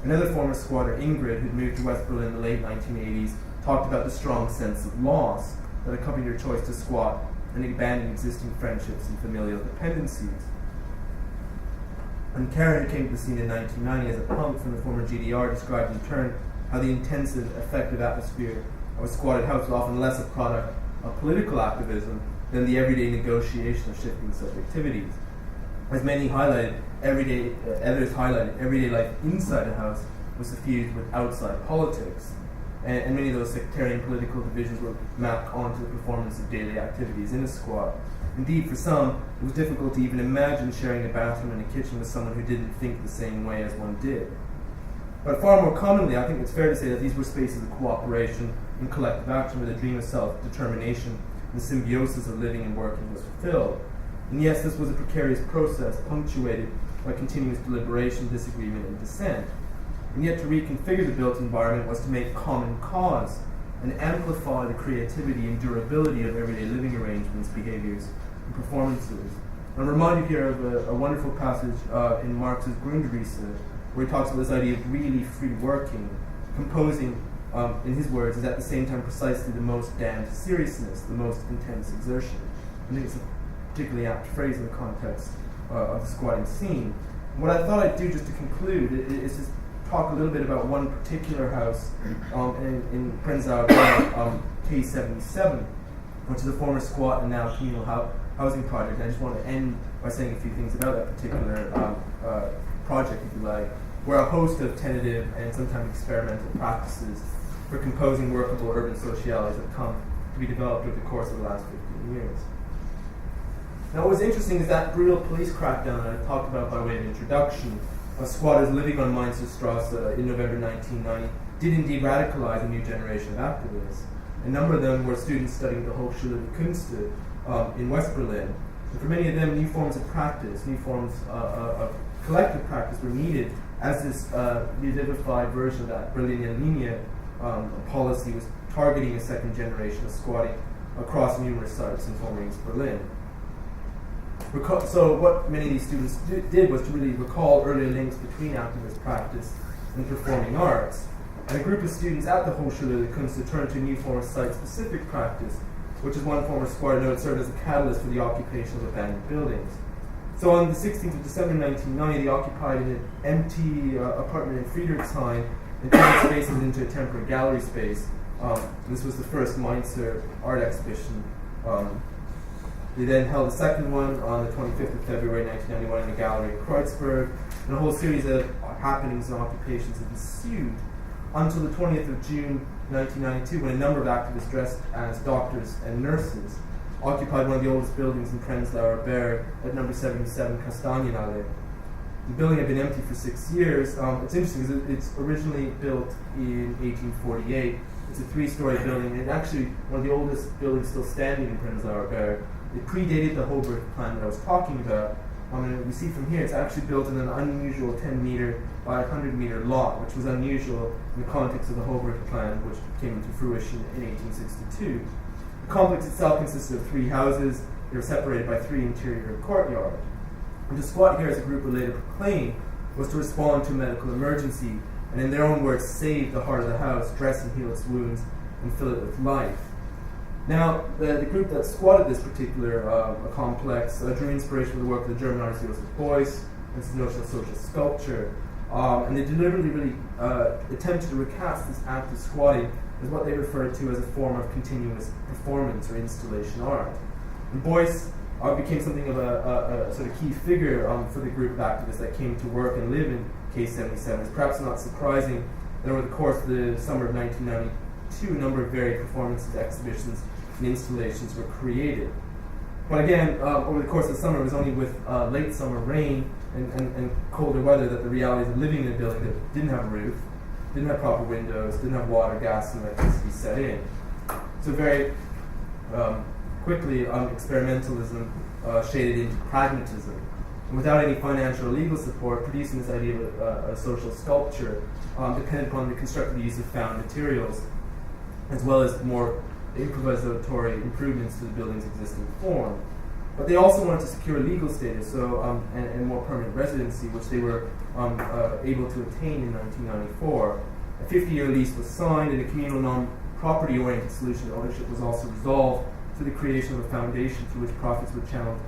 Another former squatter, Ingrid, who'd moved to West Berlin in the late 1980s, talked about the strong sense of loss that accompanied her choice to squat and abandon existing friendships and familial dependencies. And Karen, who came to the scene in 1990 as a punk from the former GDR, described in turn how the intensive, effective atmosphere of a squatted house was often less a product of political activism than the everyday negotiation of shifting subjectivities. As many highlighted, others highlighted, everyday life inside a house was suffused with outside politics, and many of those sectarian political divisions were mapped onto the performance of daily activities in a squat. Indeed, for some, it was difficult to even imagine sharing a bathroom and a kitchen with someone who didn't think the same way as one did. But far more commonly, I think it's fair to say that these were spaces of cooperation and collective action where the dream of self-determination and the symbiosis of living and working was fulfilled. And yes, this was a precarious process punctuated by continuous deliberation, disagreement, and dissent. And yet to reconfigure the built environment was to make common cause and amplify the creativity and durability of everyday living arrangements, behaviors, and performances. I'm reminded here of a wonderful passage in Marx's Grundrisse, where he talks about this idea of really free working. Composing, in his words, is at the same time precisely the most damned seriousness, the most intense exertion. I think it's a particularly apt phrase in the context of the squatting scene. And what I thought I'd do just to conclude is just talk a little bit about one particular house in Prenzlauer Berg, K77, which is a former squat and now communal housing project. I just want to end by saying a few things about that particular project, if you like, where a host of tentative and sometimes experimental practices for composing workable urban socialities have come to be developed over the course of the last 15 years. Now, what was interesting is that brutal police crackdown that I talked about by way of introduction of squatters living on Mainzerstrasse in November 1990 did indeed radicalize a new generation of activists. A number of them were students studying at the Hochschule der Künste in West Berlin. And for many of them, new forms of practice, new forms of collective practice were needed as this revivified version of that Berliner Linie policy was targeting a second generation of squatting across numerous sites in former East Berlin. So what many of these students did was to really recall earlier links between activist practice and performing arts. And a group of students at the Hochschule der Künste turned to a new form of site-specific practice, which is one former squatter noted served as a catalyst for the occupation of abandoned buildings. So on the 16th of December 1990, they occupied an empty apartment in Friedrichshain and turned spaces into a temporary gallery space. This was the first Mainzer art exhibition. They then held a second one on the 25th of February 1991 in the gallery in Kreuzberg, and a whole series of happenings and occupations ensued until the 20th of June 1992, when a number of activists dressed as doctors and nurses occupied one of the oldest buildings in Prenzlauer Berg at number 77 Kastanienallee. The building had been empty for 6 years. It's interesting because it's originally built in 1848. It's a 3-story building, and actually one of the oldest buildings still standing in Prenzlauer Berg. It predated the Holberg plan that I was talking about. And we see from here it's actually built in an unusual 10-meter by 100-meter lot, which was unusual in the context of the Holberg plan, which came into fruition in 1862. The complex itself consisted of 3 houses. They were separated by 3 interior courtyards. And to squat here, as a group would later proclaim, was to respond to a medical emergency, and in their own words, save the heart of the house, dress and heal its wounds, and fill it with life. Now, the group that squatted this particular complex drew inspiration from the work of the German artist Joseph Beuys and his notion of social sculpture. And they deliberately really attempted to recast this act of squatting as what they referred to as a form of continuous performance or installation art. And Beuys became something of a sort of key figure for the group of activists that came to work and live in K77. It's perhaps not surprising that over the course of the summer of 1992, a number of varied performances, exhibitions, and installations were created. But again, over the course of the summer, it was only with late summer rain and colder weather that the realities of living in a building that didn't have a roof, didn't have proper windows, didn't have water, gas, and electricity set in. So very quickly, experimentalism shaded into pragmatism. And without any financial or legal support, producing this idea of a social sculpture depended upon the constructive use of found materials, as well as more improvisatory improvements to the building's existing form. But they also wanted to secure legal status and more permanent residency, which they were able to attain in 1994. A 50-year lease was signed, and a communal non-property-oriented solution to ownership was also resolved through the creation of a foundation through which profits were channeled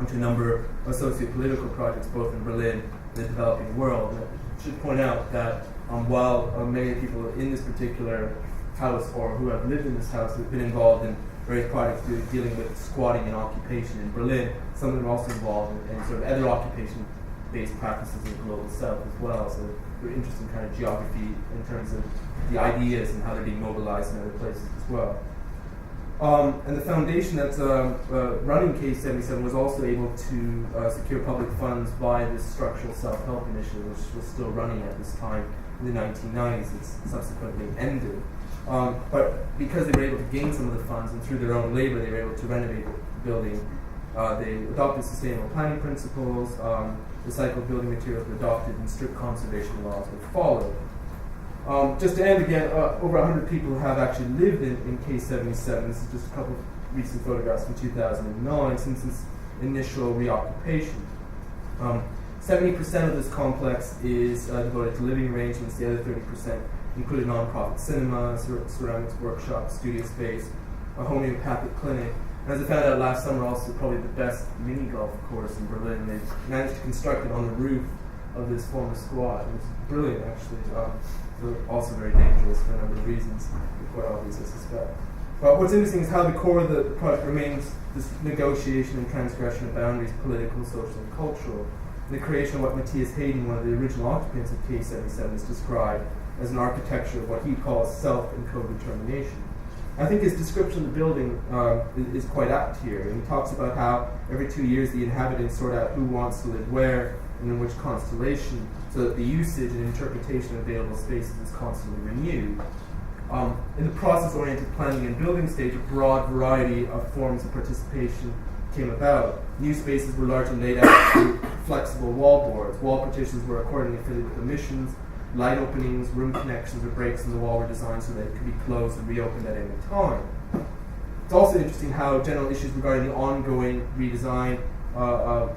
into a number of socio-political projects, both in Berlin and the developing world. And I should point out that while many people in this particular house or who have lived in this house have been involved in various projects dealing with squatting and occupation in Berlin, some of them are also involved in sort of other occupation-based practices in the global south as well. So they're interesting kind of geography in terms of the ideas and how they're being mobilized in other places as well. And the foundation that's running K77 was also able to secure public funds via this structural self-help initiative, which was still running at this time in the 1990s. It's subsequently ended. But because they were able to gain some of the funds and through their own labor they were able to renovate the building, they adopted sustainable planning principles, recycled building materials were adopted, and strict conservation laws were followed. Just to end again, over 100 people have actually lived in K77. This is just a couple of recent photographs from 2009 since its initial reoccupation. 70% of this complex is devoted to living arrangements. The other 30% include a non-profit cinema, ceramics workshop, studio space, a homeopathic clinic, and as I found out last summer, also probably the best mini golf course in Berlin. They managed to construct it on the roof of this former squat. It was brilliant, actually. Also very dangerous for a number of reasons, quite obvious, I suspect. But what's interesting is how the core of the project remains this negotiation and transgression of boundaries, political, social, and cultural, and the creation of what Matthias Hayden, one of the original occupants of K77, has described as an architecture of what he calls self and co-determination. I think his description of the building is quite apt here, and he talks about how every 2 years the inhabitants sort out who wants to live where and in which constellation, so that the usage and interpretation of available spaces is constantly renewed. In the process-oriented planning and building stage, a broad variety of forms of participation came about. New spaces were largely laid out through flexible wall boards. Wall partitions were accordingly fitted with emissions. Light openings, room connections, or breaks in the wall were designed so that it could be closed and reopened at any time. It's also interesting how general issues regarding the ongoing redesign of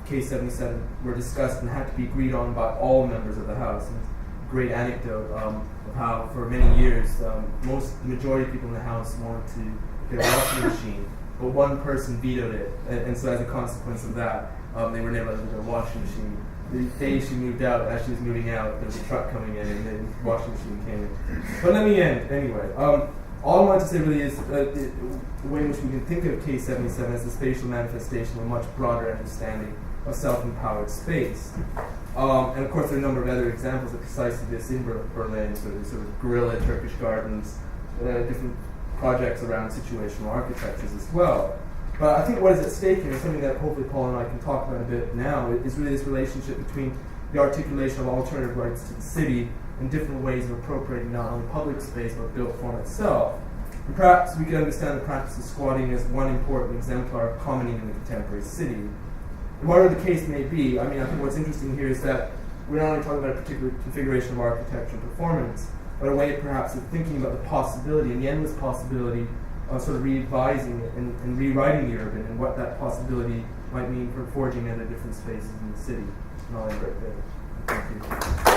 K77 were discussed and had to be agreed on by all members of the House. And a great anecdote of how for many years the majority of people in the House wanted to get a washing machine, but one person vetoed it, and so as a consequence of that, they were never able to get a washing machine. The day she moved out, as she was moving out, there was a truck coming in and the washing machine came in. But let me end anyway. All I wanted to say really is the way in which we can think of K77 as a spatial manifestation of a much broader understanding of self-empowered space. And of course there are a number of other examples of precisely this in Berlin, sort of guerrilla Turkish gardens, different projects around situational architectures as well. But I think what is at stake here, and something that hopefully Paul and I can talk about a bit now, is really this relationship between the articulation of alternative rights to the city and different ways of appropriating not only public space but built form itself. And perhaps we can understand the practice of squatting as one important exemplar of commoning in the contemporary city. And whatever the case may be, I think what's interesting here is that we're not only talking about a particular configuration of architecture and performance, but a way perhaps of thinking about the possibility and the endless possibility of sort of revising it and rewriting the urban and what that possibility might mean for forging other different spaces in the city. And I'll end right there. Thank you.